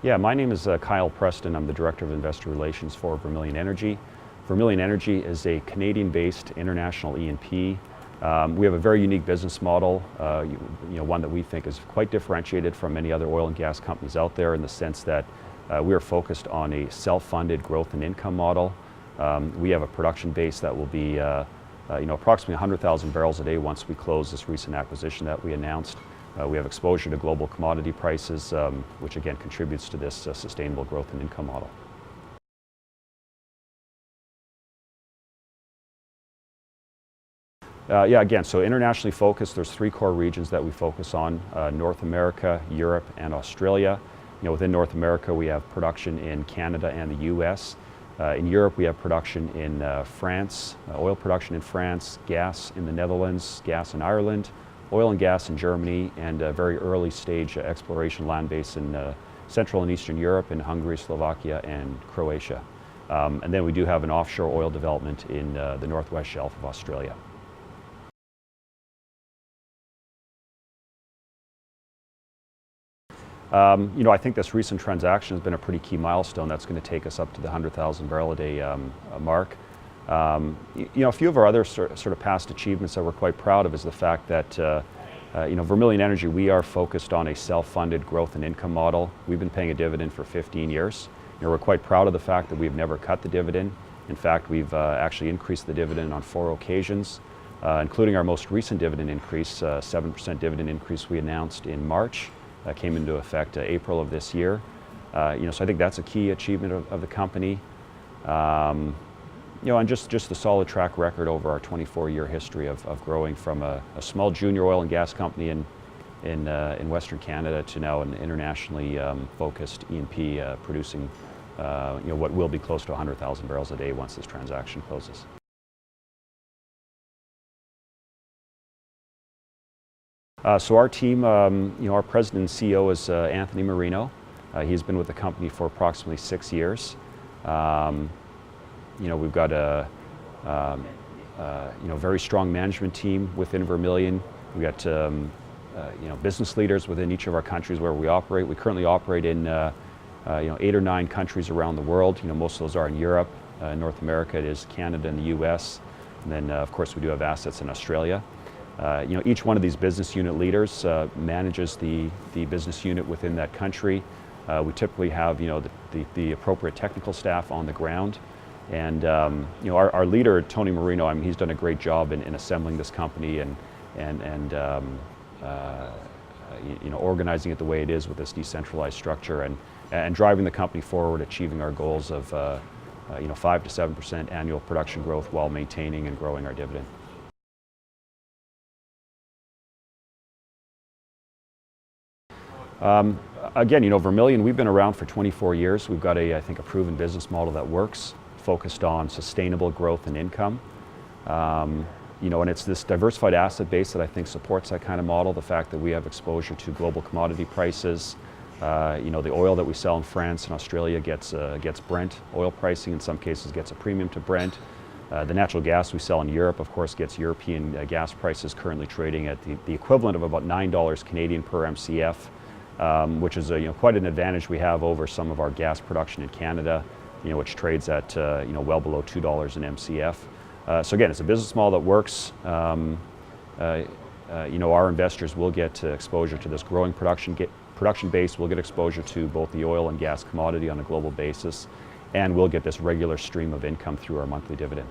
Yeah, my name is Kyle Preston. I'm the Director of Investor Relations for Vermilion Energy. Vermilion Energy is a Canadian-based international E&P. We have a very unique business model, one that we think is quite differentiated from many other oil and gas companies out there in the sense that we are focused on a self-funded growth and income model. We have a production base that will be approximately 100,000 barrels a day once we close this recent acquisition that we announced. We have exposure to global commodity prices, which again contributes to this sustainable growth and income model. So internationally focused, there's three core regions that we focus on, North America, Europe, and Australia. Within North America, we have production in Canada and the US. In Europe, we have production in France, oil production in France, gas in the Netherlands, gas in Ireland, oil and gas in Germany, and a very early stage exploration land base in Central and Eastern Europe, in Hungary, Slovakia, and Croatia. And then we do have an offshore oil development in the Northwest Shelf of Australia. I think this recent transaction has been a pretty key milestone that's going to take us up to the 100,000 barrel a day mark. A few of our other sort of past achievements that we're quite proud of is the fact that Vermilion Energy, we are focused on a self-funded growth and income model. We've been paying a dividend for 15 years. We're quite proud of the fact that we've never cut the dividend. In fact, we've actually increased the dividend on 4 occasions, including our most recent dividend increase, 7% dividend increase we announced in March. Came into effect April of this year. So I think that's a key achievement of the company. And just the solid track record over our 24-year history of growing from a small junior oil and gas company in Western Canada to now an internationally focused E&P producing what will be close to 100,000 barrels a day once this transaction closes. So our team, our president and CEO is Anthony Marino. He's been with the company for approximately 6 years. We've got a very strong management team within Vermilion. We've got business leaders within each of our countries where we operate. We currently operate in 8 or 9 countries around the world. Most of those are in Europe. In North America, it is Canada and the US. And then, of course, we do have assets in Australia. Each one of these business unit leaders manages the business unit within that country. We typically have the appropriate technical staff on the ground, and our leader Tony Marino, he's done a great job in assembling this company and organizing it the way it is with this decentralized structure and driving the company forward, achieving our goals of 5 to 7% annual production growth while maintaining and growing our dividend. Again, Vermilion, we've been around for 24 years. We've got I think a proven business model that works, focused on sustainable growth and income. And it's this diversified asset base that I think supports that kind of model. The fact that we have exposure to global commodity prices. The oil that we sell in France and Australia gets Brent oil pricing, in some cases gets a premium to Brent. The natural gas we sell in Europe, of course, gets European gas prices currently trading at the equivalent of about $9 Canadian per MCF. Which is quite an advantage we have over some of our gas production in Canada, which trades at well below $2 an MCF. So again, it's a business model that works. Our investors will get exposure to this growing production base. We'll get exposure to both the oil and gas commodity on a global basis, and we'll get this regular stream of income through our monthly dividend.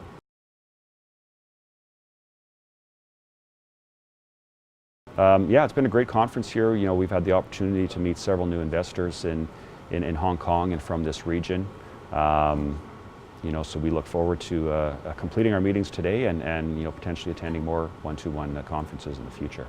It's been a great conference here. We've had the opportunity to meet several new investors in Hong Kong and from this region. So we look forward to completing our meetings today and potentially attending more one-to-one conferences in the future.